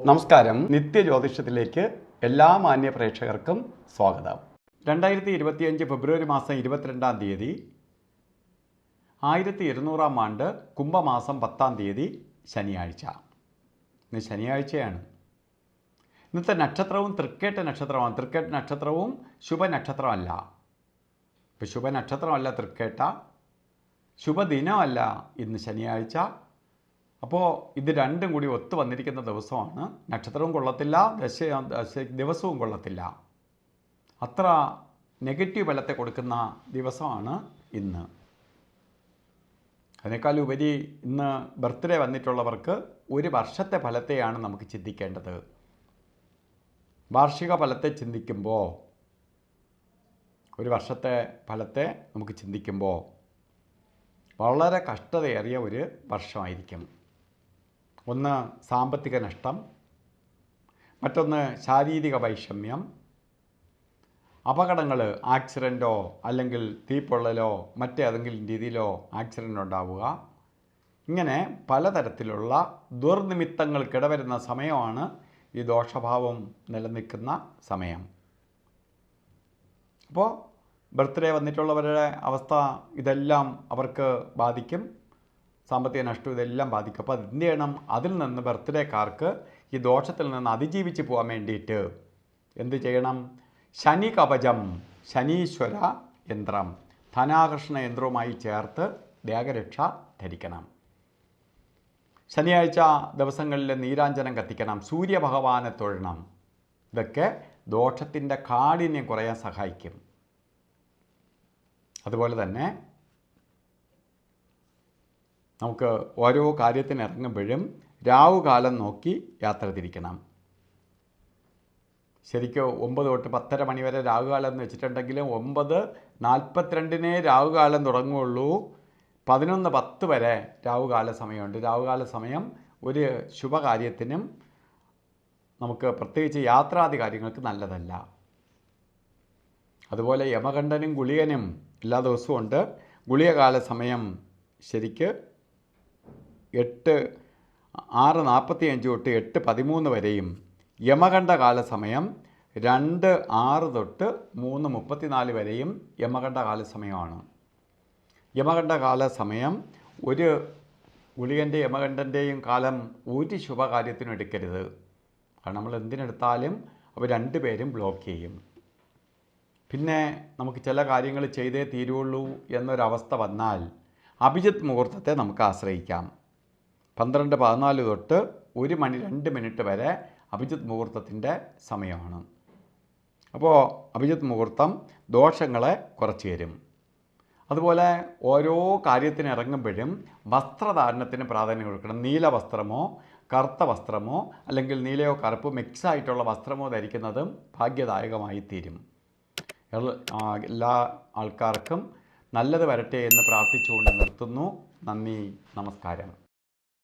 നമസ്കാരം. നിത്യജ്യോതിഷത്തിലേക്ക് എല്ലാ മാന്യ പ്രേക്ഷകർക്കും സ്വാഗതം. 2025 ഫെബ്രുവരി മാസം 22-ാം തീയതി 1200-ാം ആണ്ട് കുംഭമാസം 10-ാം തീയതി ശനിയാഴ്ച. ഇന്ന് ശനിയാഴ്ചയാണ്. ഇന്നത്തെ നക്ഷത്രവും തൃക്കേട്ട നക്ഷത്രമാണ്. തൃക്കേട്ട നക്ഷത്രവും ശുഭനക്ഷത്രമല്ല. ഇപ്പോൾ ശുഭനക്ഷത്രമല്ല തൃക്കേട്ട, ശുഭദിനമല്ല ഇന്ന് ശനിയാഴ്ച. അപ്പോൾ ഇത് രണ്ടും കൂടി ഒത്തു വന്നിരിക്കുന്ന ദിവസമാണ്. നക്ഷത്രവും കൊള്ളത്തില്ല, ദിവസവും കൊള്ളത്തില്ല. അത്ര നെഗറ്റീവ് ഫലത്തെ കൊടുക്കുന്ന ദിവസമാണ് ഇന്ന്. അതിനേക്കാളുപരി ഇന്ന് ബർത്ത്ഡേ വന്നിട്ടുള്ളവർക്ക് ഒരു വർഷത്തെ ഫലത്തെയാണ് നമുക്ക് ചിന്തിക്കേണ്ടത്. വാർഷിക ഫലത്തെ ചിന്തിക്കുമ്പോൾ, ഒരു വർഷത്തെ ഫലത്തെ നമുക്ക് ചിന്തിക്കുമ്പോൾ വളരെ കഷ്ടതയേറിയ ഒരു വർഷമായിരിക്കും. ഒന്ന് സാമ്പത്തിക നഷ്ടം, മറ്റൊന്ന് ശാരീരിക വൈഷമ്യം, അപകടങ്ങൾ, ആക്സിഡൻറ്റോ അല്ലെങ്കിൽ തീപ്പൊള്ളലോ മറ്റേതെങ്കിലും രീതിയിലോ ആക്സിഡൻ്റ് ഉണ്ടാവുക. ഇങ്ങനെ പലതരത്തിലുള്ള ദുർനിമിത്തങ്ങൾക്കിടവരുന്ന സമയമാണ് ഈ ദോഷഭാവം നിലനിൽക്കുന്ന സമയം. അപ്പോൾ ബർത്ത്ഡേ വന്നിട്ടുള്ളവരുടെ അവസ്ഥ ഇതെല്ലാം അവർക്ക് ബാധിക്കും. സാമ്പത്തിക നഷ്ടം ഇതെല്ലാം ബാധിക്കും. അപ്പോൾ എന്ത് ചെയ്യണം? അതിൽ നിന്ന് ബർത്ത്ഡേക്കാർക്ക് ഈ ദോഷത്തിൽ നിന്ന് അതിജീവിച്ച് പോകാൻ വേണ്ടിയിട്ട് എന്ത് ചെയ്യണം? ശനി കവചം, ശനീശ്വര യന്ത്രം, ധനാകർഷണ യന്ത്രവുമായി ചേർത്ത് ദേഹരക്ഷ ധരിക്കണം. ശനിയാഴ്ച ദിവസങ്ങളിൽ നീരാഞ്ജനം കത്തിക്കണം, സൂര്യഭഗവാനെ തൊഴണം. ഇതൊക്കെ ദോഷത്തിൻ്റെ കാഠിന്യം കുറയാൻ സഹായിക്കും. അതുപോലെ തന്നെ നമുക്ക് ഓരോ കാര്യത്തിന് ഇറങ്ങുമ്പോഴും രാവുകാലം നോക്കി യാത്ര തിരിക്കണം. ശരിക്കും 9 തൊട്ട് 10:30 മണി വരെ രാവുകാലം എന്ന് വെച്ചിട്ടുണ്ടെങ്കിലും 9:42 രാവുകാലം തുടങ്ങുകയുള്ളൂ. 11:10 വരെ രാവുകാല സമയമുണ്ട്. രാവുകാല സമയം ഒരു ശുഭകാര്യത്തിനും നമുക്ക് പ്രത്യേകിച്ച് യാത്രാദി കാര്യങ്ങൾക്ക് നല്ലതല്ല. അതുപോലെ യമകണ്ഠനും ഗുളികനും എല്ലാ ദിവസവും ഉണ്ട്. ഗുളികകാല സമയം ശരിക്ക് 6:45 തൊട്ട് 8:13 വരെയും, യമകണ്ഠകാല സമയം 2:06 തൊട്ട് 3:34 വരെയും യമകണ്ഠകാല സമയമാണ്. യമകണ്ഠകാല സമയം ഒരു ഗുളികൻ്റെ യമകണ്ഠൻ്റെയും കാലം ഒരു ശുഭകാര്യത്തിനും എടുക്കരുത്. കാരണം നമ്മൾ എന്തിനെടുത്താലും അവർ രണ്ടുപേരും ബ്ലോക്ക് ചെയ്യും. പിന്നെ നമുക്ക് ചില കാര്യങ്ങൾ ചെയ്തേ തീരുള്ളൂ എന്നൊരവസ്ഥ വന്നാൽ അഭിജിത്ത് മുഹൂർത്തത്തെ നമുക്ക് ആശ്രയിക്കാം. 12:14 തൊട്ട് 1 മണി 2 മിനിറ്റ് വരെ അഭിജിത്ത് മുഹൂർത്തത്തിൻ്റെ സമയമാണ്. അപ്പോൾ അഭിജിത്ത് മുഹൂർത്തം ദോഷങ്ങളെ കുറച്ച് തരും. അതുപോലെ ഓരോ കാര്യത്തിന് ഇറങ്ങുമ്പോഴും വസ്ത്രധാരണത്തിന് പ്രാധാന്യം കൊടുക്കണം. നീല വസ്ത്രമോ കറുത്ത വസ്ത്രമോ അല്ലെങ്കിൽ നീലയോ കറുപ്പോ മിക്സായിട്ടുള്ള വസ്ത്രമോ ധരിക്കുന്നതും ഭാഗ്യദായകമായി തീരും. എല്ലാ ആൾക്കാർക്കും നല്ലത് വരട്ടെ എന്ന് പ്രാർത്ഥിച്ചുകൊണ്ട് നിർത്തുന്നു. നന്ദി, നമസ്കാരം.